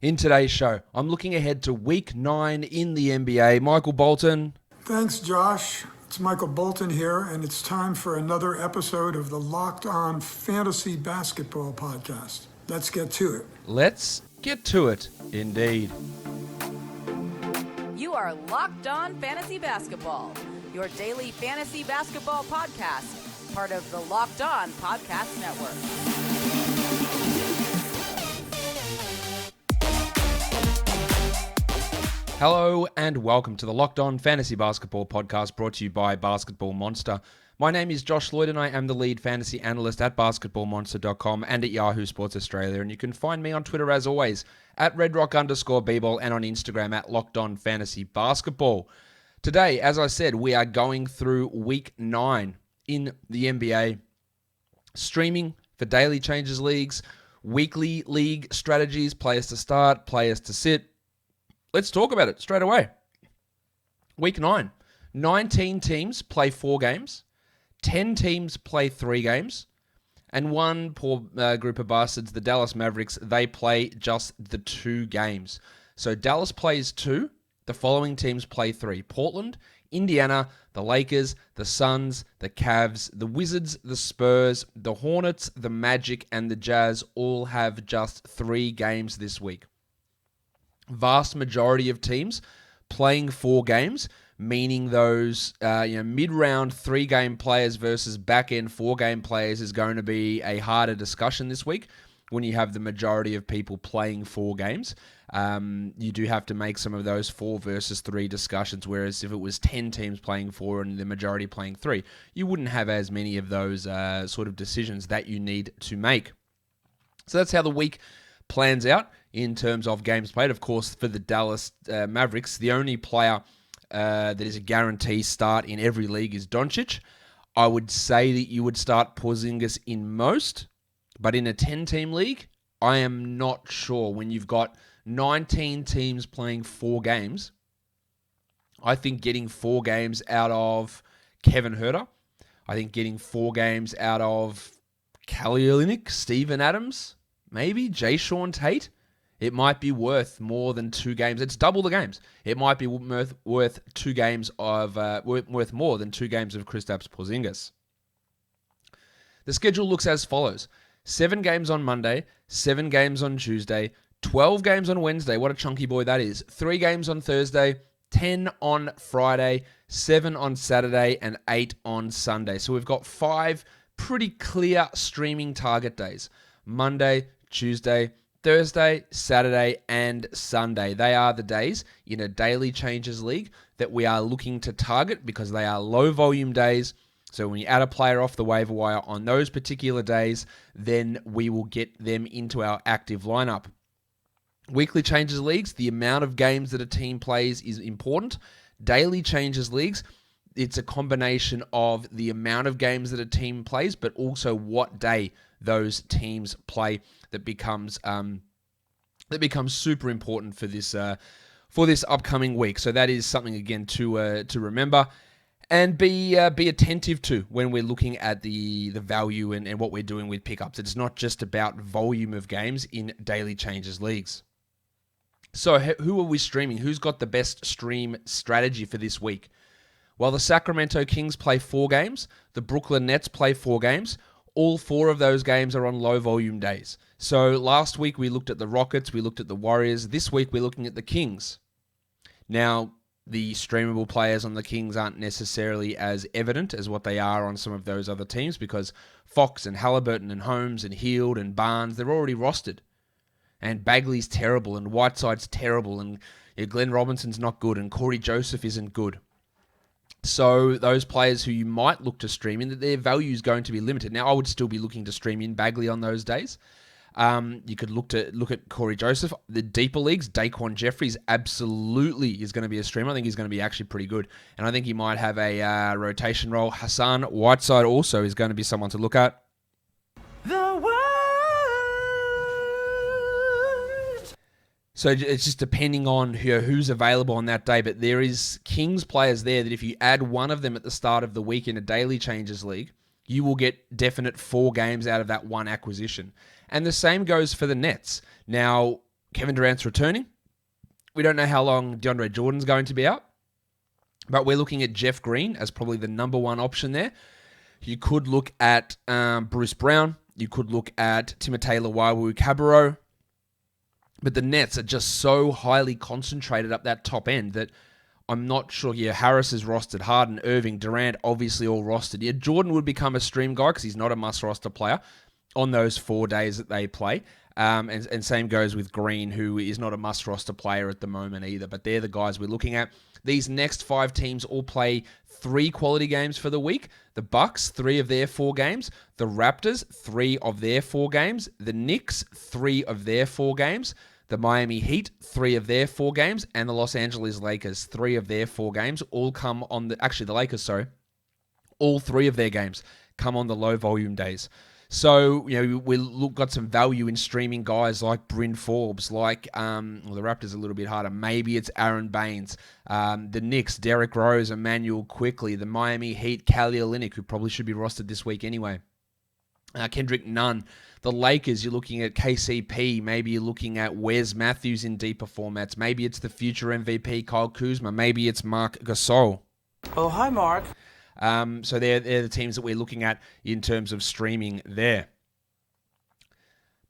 In today's show, I'm looking ahead to Week 9 in the NBA. Michael Bolton. Thanks, Josh. It's Michael Bolton here, and it's time for another episode of the Locked On Fantasy Basketball Podcast. Let's get to it. Let's get to it, indeed. You are Locked On Fantasy Basketball, your daily fantasy basketball podcast, part of the Locked On Podcast Network. Hello and welcome to the Locked On Fantasy Basketball Podcast brought to you by Basketball Monster. My name is Josh Lloyd and I am the lead fantasy analyst at basketballmonster.com and at Yahoo Sports Australia. And you can find me on Twitter as always at redrock_bball and on Instagram at Locked On Fantasy Basketball. Today, as I said, we are going through Week 9 in the NBA, streaming for daily changes leagues, weekly league strategies, players to start, players to sit. Let's talk about it straight away. Week 9. 19 teams play 4 games. 10 teams play 3 games. And one poor group of bastards, the Dallas Mavericks, they play just the 2 games. So Dallas plays 2. The following teams play 3. Portland, Indiana, the Lakers, the Suns, the Cavs, the Wizards, the Spurs, the Hornets, the Magic, and the Jazz all have just 3 games this week. Vast majority of teams playing 4 games, meaning those mid-round 3-game players versus back-end 4-game players is going to be a harder discussion this week when you have the majority of people playing 4 games. You do have to make some of those 4 versus 3 discussions, whereas if it was 10 teams playing 4 and the majority playing 3, you wouldn't have as many of those sort of decisions that you need to make. So that's how the week plans out in terms of games played. Of course, for the Dallas Mavericks, the only player that is a guarantee start in every league is Doncic. I would say that you would start Porzingis in most, but in a 10-team league, I am not sure. When you've got 19 teams playing 4 games, I think getting 4 games out of Kevin Huerter, I think getting 4 games out of Kelly Olynyk, Steven Adams, maybe Jayshawn Tate, it might be worth more than 2 games. It's double the games. It might be worth 2 games of worth more than 2 games of Kristaps Porzingis. The schedule looks as follows: 7 games on Monday, 7 games on Tuesday, 12 games on Wednesday. What a chunky boy that is. 3 games on Thursday, 10 on Friday, 7 on Saturday, and 8 on Sunday. So we've got 5 pretty clear streaming target days: Monday, Tuesday, Thursday, Saturday, and Sunday. They are the days in a daily changes league that we are looking to target because they are low volume days. So when you add a player off the waiver wire on those particular days, then we will get them into our active lineup. Weekly changes leagues, the amount of games that a team plays is important. Daily changes leagues, it's a combination of the amount of games that a team plays, but also what day those teams play that becomes super important for this upcoming week. So that is something again to remember and be attentive to when we're looking at the value and what we're doing with pickups. It's not just about volume of games in daily changes leagues. So who are we streaming? Who's got the best stream strategy for this week? Well, the Sacramento Kings play 4 games. The Brooklyn Nets play 4 games. All 4 of those games are on low volume days. So last week we looked at the Rockets, we looked at the Warriors. This week we're looking at the Kings. Now, the streamable players on the Kings aren't necessarily as evident as what they are on some of those other teams because Fox and Halliburton and Holmes and Hield and Barnes, they're already rostered. And Bagley's terrible and Whiteside's terrible and Glenn Robinson's not good and Corey Joseph isn't good. So those players who you might look to stream in, that their value is going to be limited. Now, I would still be looking to stream in Bagley on those days. You could look at Corey Joseph. The deeper leagues, Daquan Jeffries absolutely is going to be a streamer. I think he's going to be actually pretty good. And I think he might have a rotation role. Hassan Whiteside also is going to be someone to look at. So it's just depending on who's available on that day. But there is Kings players there that if you add one of them at the start of the week in a daily changes league, you will get definite 4 games out of that one acquisition. And the same goes for the Nets. Now, Kevin Durant's returning. We don't know how long DeAndre Jordan's going to be out, but we're looking at Jeff Green as probably the number one option there. You could look at Bruce Brown. You could look at Timothé Luwawu-Cabarrot. But the Nets are just so highly concentrated up that top end that I'm not sure. Yeah, Harris is rostered, Harden, Irving, Durant, obviously all rostered. Yeah, Jordan would become a stream guy because he's not a must-roster player on those 4 days that they play. And same goes with Green, who is not a must-roster player at the moment either. But they're the guys we're looking at. These next 5 teams all play 3 quality games for the week. The Bucks, 3 of their 4 games. The Raptors, 3 of their 4 games. The Knicks, 3 of their 4 games. The Miami Heat, 3 of their 4 games. And the Los Angeles Lakers, 3 of their 4 games. All come on the... Actually, the Lakers, sorry. All 3 of their games come on the low-volume days. So, we've got some value in streaming guys like Bryn Forbes, like the Raptors a little bit harder. Maybe it's Aaron Baines. The Knicks, Derrick Rose, Emmanuel Quickley. The Miami Heat, Kelly Olynyk, who probably should be rostered this week anyway. Kendrick Nunn. The Lakers, you're looking at KCP. Maybe you're looking at Wes Matthews in deeper formats. Maybe it's the future MVP, Kyle Kuzma. Maybe it's Marc Gasol. Oh, hi, Mark. So they're the teams that we're looking at in terms of streaming there.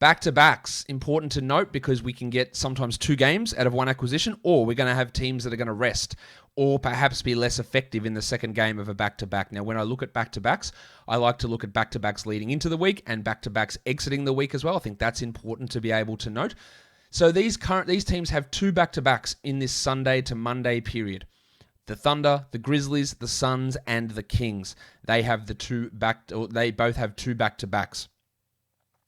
Back-to-backs, important to note because we can get sometimes 2 games out of one acquisition, or we're going to have teams that are going to rest or perhaps be less effective in the second game of a back-to-back. Now, when I look at back-to-backs, I like to look at back-to-backs leading into the week and back-to-backs exiting the week as well. I think that's important to be able to note. So these teams have 2 back-to-backs in this Sunday to Monday period. The Thunder, the Grizzlies, the Suns, and the Kings. They both have 2 back-to-backs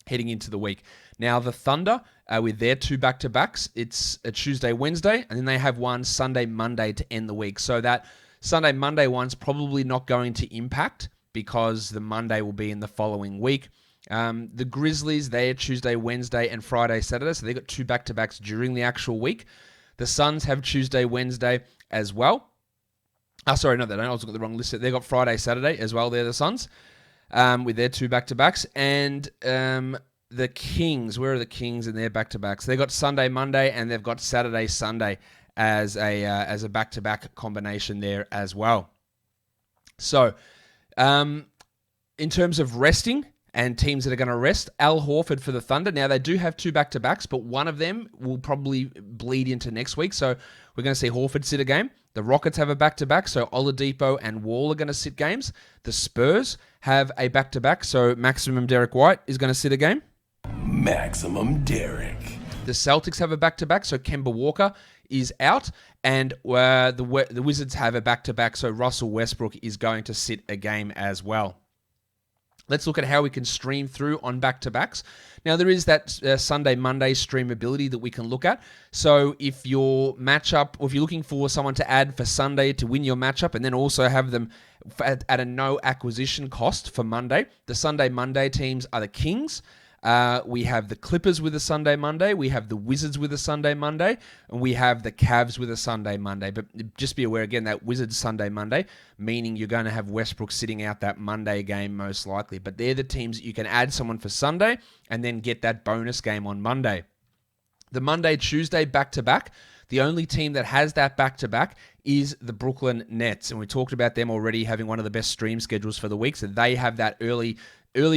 heading into the week. Now, the Thunder, with their 2 back-to-backs, it's a Tuesday, Wednesday, and then they have one Sunday, Monday to end the week. So that Sunday, Monday one's probably not going to impact because the Monday will be in the following week. The Grizzlies, they're Tuesday, Wednesday, and Friday, Saturday, so they've got 2 back-to-backs during the actual week. The Suns have Tuesday, Wednesday as well. Sorry, no, they don't. I was looking at the wrong list. They've got Friday, Saturday as well. They're the Suns with their 2 back-to-backs. And the Kings, where are the Kings in their back-to-backs? They've got Sunday, Monday, and they've got Saturday, Sunday as a back-to-back combination there as well. So, in terms of resting and teams that are going to rest, Al Horford for the Thunder. Now, they do have 2 back-to-backs, but one of them will probably bleed into next week. So, we're going to see Horford sit a game. The Rockets have a back-to-back, so Oladipo and Wall are going to sit games. The Spurs have a back-to-back, so Maximum Derek White is going to sit a game. Maximum Derek. The Celtics have a back-to-back, so Kemba Walker is out. And the Wizards have a back-to-back, so Russell Westbrook is going to sit a game as well. Let's look at how we can stream through on back-to-backs. Now, there is that Sunday, Monday streamability that we can look at. So if your matchup, or if you're looking for someone to add for Sunday to win your matchup and then also have them at a no acquisition cost for Monday, the Sunday, Monday teams are the Kings. We have the Clippers with a Sunday, Monday. We have the Wizards with a Sunday, Monday. And we have the Cavs with a Sunday, Monday. But just be aware, again, that Wizards Sunday, Monday, meaning you're going to have Westbrook sitting out that Monday game most likely. But they're the teams that you can add someone for Sunday and then get that bonus game on Monday. The Monday, Tuesday back-to-back, the only team that has that back-to-back is the Brooklyn Nets. And we talked about them already having one of the best stream schedules for the week. So they have that early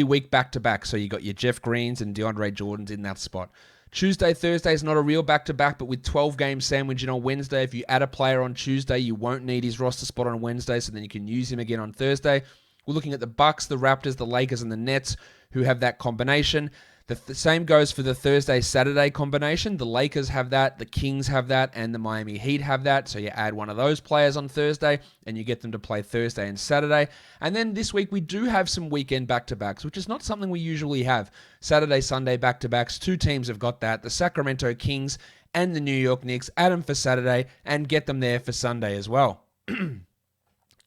week back-to-back. So you got your Jeff Greens and DeAndre Jordans in that spot. Tuesday, Thursday is not a real back-to-back, but with 12 games sandwiched in on Wednesday, if you add a player on Tuesday, you won't need his roster spot on Wednesday, so then you can use him again on Thursday. We're looking at the Bucks, the Raptors, the Lakers, and the Nets, who have that combination. The same goes for the Thursday-Saturday combination. The Lakers have that, the Kings have that, and the Miami Heat have that. So you add one of those players on Thursday, and you get them to play Thursday and Saturday. And then this week, we do have some weekend back-to-backs, which is not something we usually have. Saturday, Sunday back-to-backs. 2 teams have got that. The Sacramento Kings and the New York Knicks. Add them for Saturday and get them there for Sunday as well.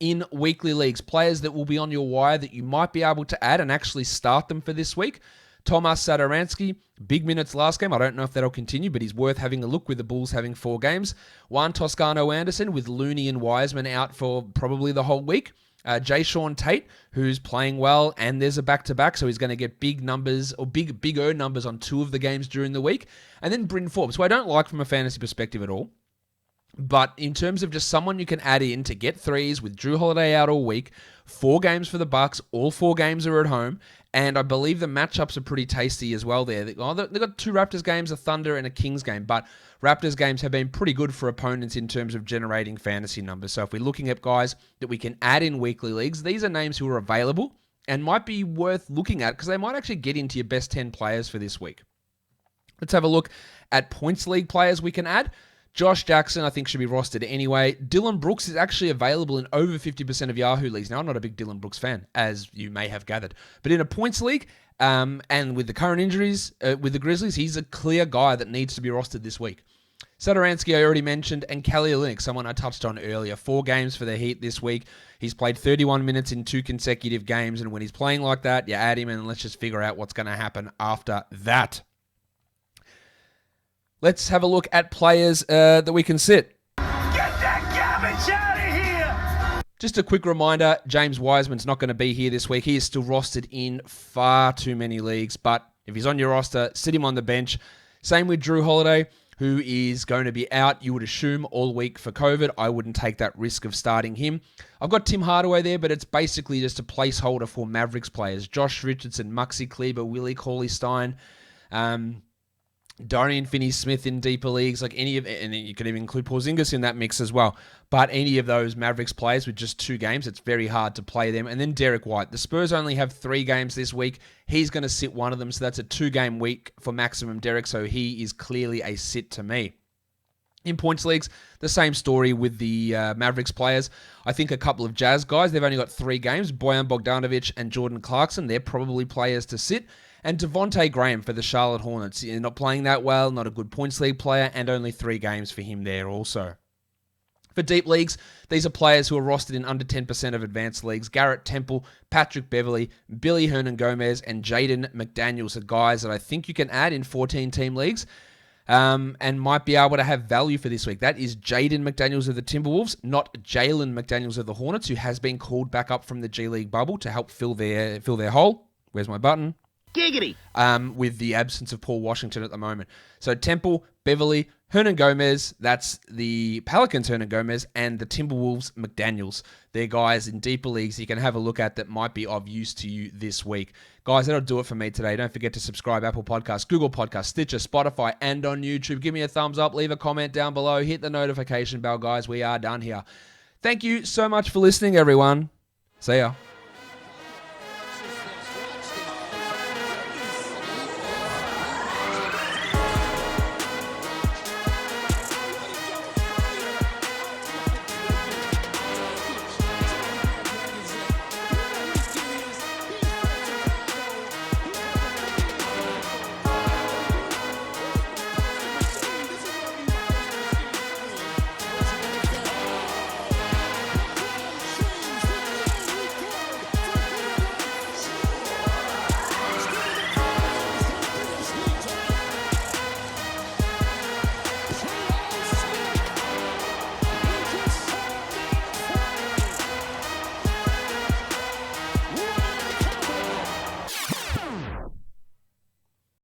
In weekly leagues, players that will be on your wire that you might be able to add and actually start them for this week. Tomas Satoransky, big minutes last game. I don't know if that'll continue, but he's worth having a look with the Bulls having 4 games. Juan Toscano Anderson with Looney and Wiseman out for probably the whole week. Jay Sean Tate, who's playing well, and there's a back-to-back, so he's going to get big numbers, or bigger numbers on 2 of the games during the week. And then Bryn Forbes, who I don't like from a fantasy perspective at all. But in terms of just someone you can add in to get threes with Drew Holiday out all week, 4 games for the Bucks, all 4 games are at home, and I believe the matchups are pretty tasty as well there. They've got 2 Raptors games, a Thunder and a Kings game, but Raptors games have been pretty good for opponents in terms of generating fantasy numbers. So if we're looking at guys that we can add in weekly leagues, these are names who are available and might be worth looking at because they might actually get into your best 10 players for this week. Let's have a look at points league players we can add. Josh Jackson, I think, should be rostered anyway. Dylan Brooks is actually available in over 50% of Yahoo leagues. Now, I'm not a big Dylan Brooks fan, as you may have gathered. But in a points league, and with the current injuries with the Grizzlies, he's a clear guy that needs to be rostered this week. Satoransky, I already mentioned, and Kelly Olynyk, someone I touched on earlier. 4 games for the Heat this week. He's played 31 minutes in 2 consecutive games, and when he's playing like that, you add him, and let's just figure out what's going to happen after that. Let's have a look at players that we can sit. Get that garbage out of here! Just a quick reminder, James Wiseman's not going to be here this week. He is still rostered in far too many leagues, but if he's on your roster, sit him on the bench. Same with Drew Holiday, who is going to be out, you would assume, all week for COVID. I wouldn't take that risk of starting him. I've got Tim Hardaway there, but it's basically just a placeholder for Mavericks players. Josh Richardson, Maxi Kleber, Willie Cauley-Stein, Dorian Finney-Smith in deeper leagues, like any of, and you could even include Porzingis in that mix as well. But any of those Mavericks players with just 2 games, it's very hard to play them. And then Derek White. The Spurs only have 3 games this week. He's going to sit one of them, so that's a 2-game week for maximum Derek, so he is clearly a sit to me. In points leagues, the same story with the Mavericks players. I think a couple of Jazz guys, they've only got 3 games. Bojan Bogdanovic and Jordan Clarkson, they're probably players to sit. And Devontae Graham for the Charlotte Hornets. He's not playing that well, not a good points league player, and only 3 games for him there also. For deep leagues, these are players who are rostered in under 10% of advanced leagues. Garrett Temple, Patrick Beverley, Billy Hernan-Gomez, and Jaden McDaniels are guys that I think you can add in 14-team leagues and might be able to have value for this week. That is Jaden McDaniels of the Timberwolves, not Jalen McDaniels of the Hornets, who has been called back up from the G League bubble to help fill their hole. Where's my button? Giggity! With the absence of Paul Washington at the moment. So Temple, Beverley, Hernan-Gomez, that's the Pelicans Hernan-Gomez, and the Timberwolves McDaniels. They're guys in deeper leagues you can have a look at that might be of use to you this week. Guys, that'll do it for me today. Don't forget to subscribe Apple Podcasts, Google Podcasts, Stitcher, Spotify, and on YouTube. Give me a thumbs up, leave a comment down below, hit the notification bell, guys. We are done here. Thank you so much for listening, everyone. See ya.